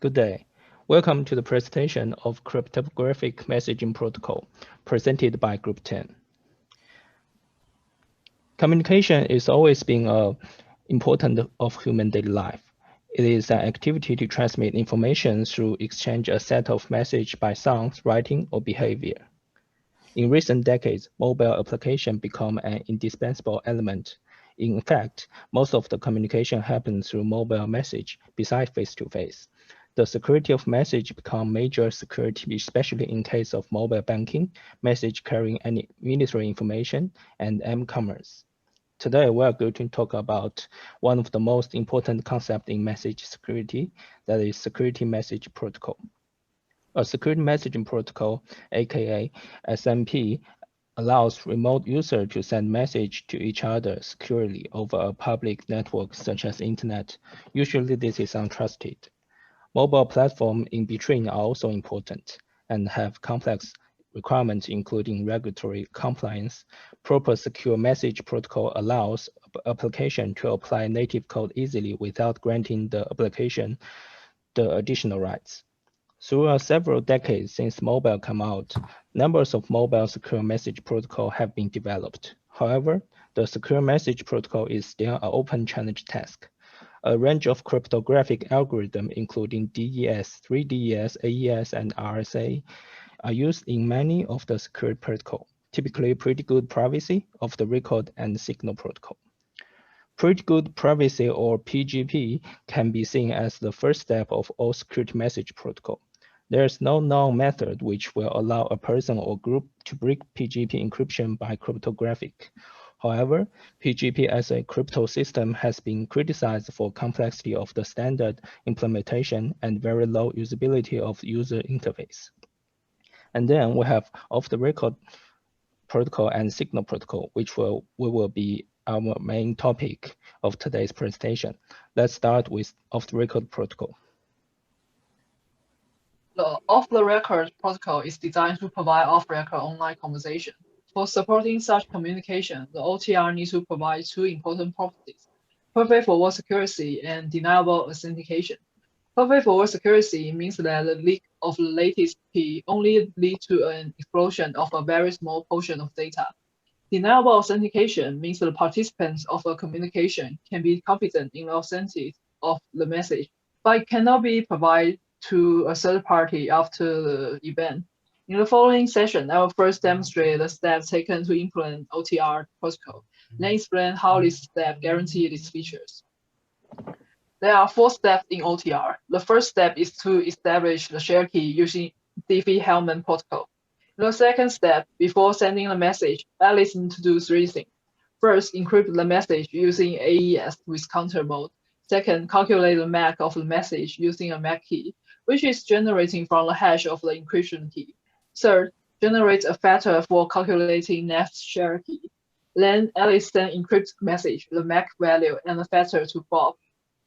Good day. Welcome to the presentation of Cryptographic Messaging Protocol, presented by Group 10. Communication is always been important of human daily life. It is an activity to transmit information through exchange a set of messages by sounds, writing, or behavior. In recent decades, mobile application become an indispensable element. In fact, most of the communication happens through mobile message besides face-to-face. The security of message become major security, especially in case of mobile banking, message carrying any military information, and m-commerce. Today, we are going to talk about one of the most important concepts in message security, that is security message protocol. A security messaging protocol, aka SMP, allows remote users to send message to each other securely over a public network such as internet. Usually this is untrusted. Mobile platforms in between are also important and have complex requirements including regulatory compliance. Proper secure message protocol allows application to apply native code easily without granting the application the additional rights. Through several decades since mobile came out, numbers of mobile secure message protocol have been developed. However, the secure message protocol is still an open challenge task. A range of cryptographic algorithms, including DES, 3DES, AES, and RSA, are used in many of the secure protocols, typically pretty good privacy of the record and signal protocol. Pretty good privacy, or PGP, can be seen as the first step of all security message protocol. There is no known method which will allow a person or group to break PGP encryption by cryptographic. However, PGP as a crypto system has been criticized for complexity of the standard implementation and very low usability of user interface. And then we have off-the-record protocol and signal protocol, which will be our main topic of today's presentation. Let's start with off-the-record protocol. The off-the-record protocol is designed to provide off-record online conversation. For supporting such communication, the OTR needs to provide two important properties: perfect forward security and deniable authentication. Perfect forward security means that the leak of the latest key only leads to an explosion of a very small portion of data. Deniable authentication means the participants of a communication can be confident in the authenticity of the message, but it cannot be provided to a third party after the event. In the following session, I will first demonstrate the steps taken to implement OTR protocol, then explain how this step guarantees these features. There are 4 steps in OTR. The first step is to establish the share key using Diffie-Hellman protocol. In the second step, before sending the message, Alice needs to do 3 things. First, encrypt the message using AES with counter mode. Second, calculate the MAC of the message using a MAC key, which is generating from the hash of the encryption key. Third, generate a factor for calculating next share key. Then Alice sends encrypted message, the MAC value, and the factor to Bob.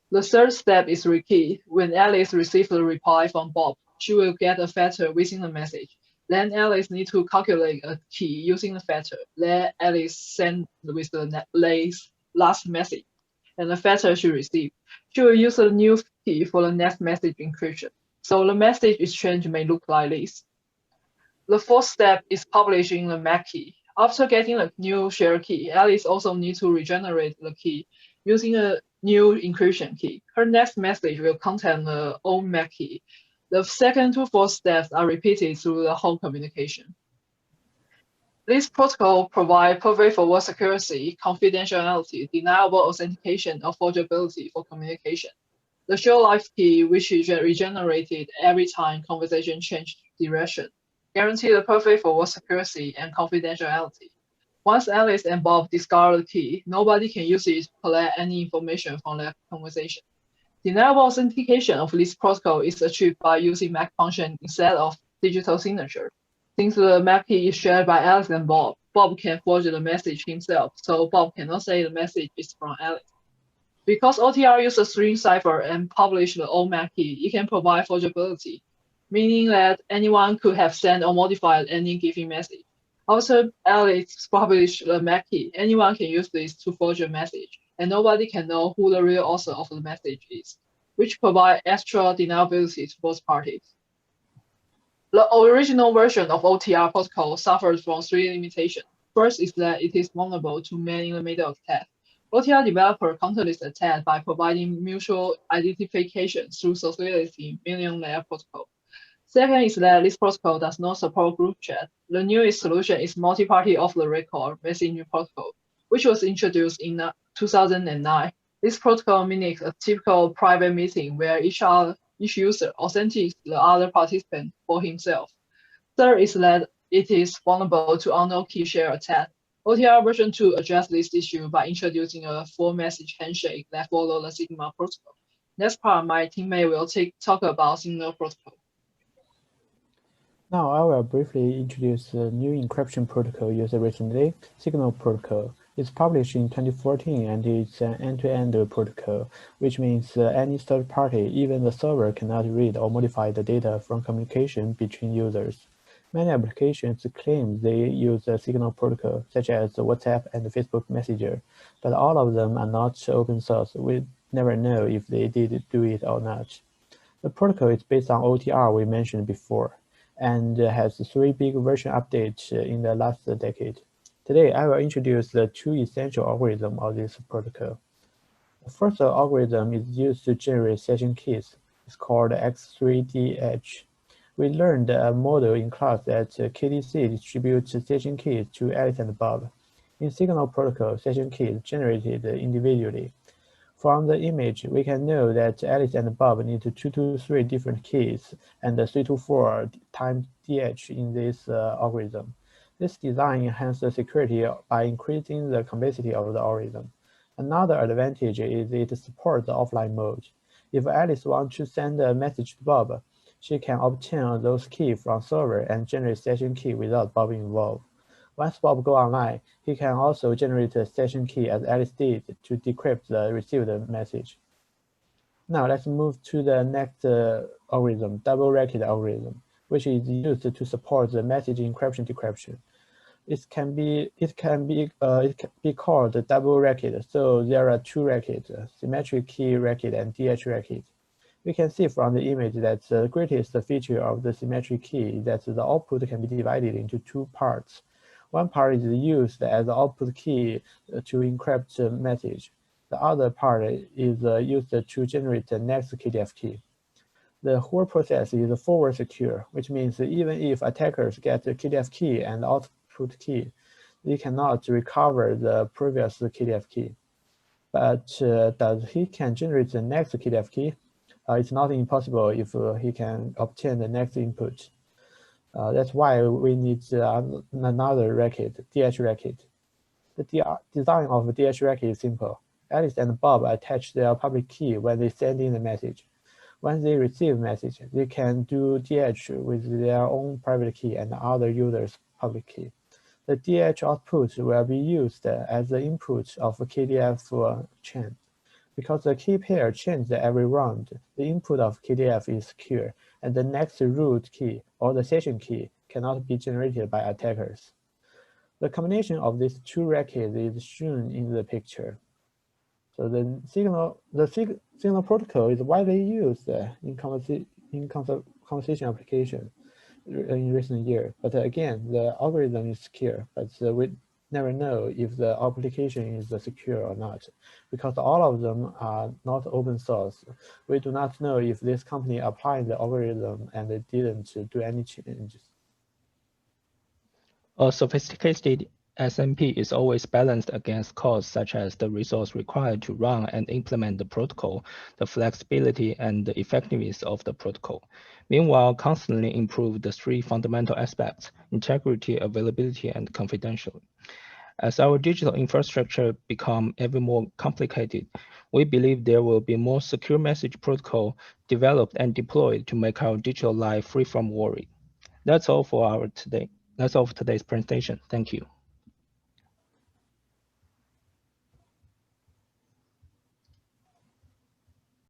The third step is rekey. When Alice receives the reply from Bob, she will get a factor within the message. Then Alice needs to calculate a key using the factor. Then Alice sends with the last message, and the factor she receives. She will use a new key for the next message encryption. So the message exchange may look like this. The fourth step is publishing the MAC key. After getting the new share key, Alice also needs to regenerate the key using a new encryption key. Her next message will contain the old MAC key. The second to fourth steps are repeated through the whole communication. This protocol provides perfect forward security, confidentiality, deniable authentication, and forgeability for communication. The show life key, which is regenerated every time conversation changes direction, guarantee the perfect forward security and confidentiality. Once Alice and Bob discover the key, nobody can use it to collect any information from their conversation. Deniable authentication of this protocol is achieved by using MAC function instead of digital signature. Since the MAC key is shared by Alice and Bob, Bob can forge the message himself, so Bob cannot say the message is from Alice. Because OTR uses a string cipher and publish the old MAC key, it can provide forgeability, meaning that anyone could have sent or modified any given message. After Alice published the MAC key, anyone can use this to forge a message, and nobody can know who the real author of the message is. which provide extra deniability to both parties. The original version of OTR protocol suffers from three limitations. First is that it is vulnerable to man-in-the-middle attacks. OTR developer counter this attack by providing mutual identification through sociality million layer protocol. Second is that this protocol does not support group chat. The newest solution is multi-party off-the-record messaging protocol, which was introduced in 2009. This protocol mimics a typical private meeting where each user authenticates the other participant for himself. Third is that it is vulnerable to unknown key share attack. OTR version 2 addressed this issue by introducing a full message handshake that follows the Sigma protocol. Next part, my teammate will talk about Signal protocol. Now I will briefly introduce the new encryption protocol used recently, Signal protocol. It's published in 2014 and it's an end-to-end protocol, which means any third party, even the server, cannot read or modify the data from communication between users. Many applications claim they use the Signal protocol, such as WhatsApp and Facebook Messenger, but all of them are not open source. We never know if they did do it or not. The protocol is based on OTR we mentioned before, and has three big version updates in the last decade. Today, I will introduce the two essential algorithms of this protocol. The first algorithm is used to generate session keys. It's called X3DH. We learned a model in class that KDC distributes session keys to Alice and Bob. In Signal protocol, session keys generated individually. From the image, we can know that Alice and Bob need 223 different keys and 324 times DH in this algorithm. This design enhances the security by increasing the complexity of the algorithm. Another advantage is it supports the offline mode. If Alice wants to send a message to Bob, she can obtain those keys from server and generate session key without Bob involved. Once Bob goes online, he can also generate a session key as Alice did to decrypt the received message. Now let's move to the next algorithm, double record algorithm, which is used to support the message encryption decryption. It can be called double record. So there are two records, symmetric key record and DH record. We can see from the image that the greatest feature of the symmetric key is that the output can be divided into two parts. One part is used as the output key to encrypt the message. The other part is used to generate the next KDF key. The whole process is forward secure, which means even if attackers get the KDF key and output key, they cannot recover the previous KDF key. But does he can generate the next KDF key? It's not impossible if he can obtain the next input. That's why we need another record, DH record. The design of DH record is simple. Alice and Bob attach their public key when they send in the message. When they receive message, they can do DH with their own private key and other users' public key. The DH output will be used as the input of a KDF chain. Because the key pair changes every round, the input of KDF is secure, and the next root key or the session key cannot be generated by attackers. The combination of these two records is shown in the picture. So the signal protocol is widely used in conversation application in recent years. But again, the algorithm is secure, but we never know if the application is secure or not, because all of them are not open source. We do not know if this company applied the algorithm and they didn't do any changes. A sophisticated SMP is always balanced against costs such as the resource required to run and implement the protocol, the flexibility and the effectiveness of the protocol. Meanwhile, constantly improve the three fundamental aspects: integrity, availability, and confidentiality. As our digital infrastructure become ever more complicated, we believe there will be more secure message protocol developed and deployed to make our digital life free from worry. That's all for today's presentation. Thank you.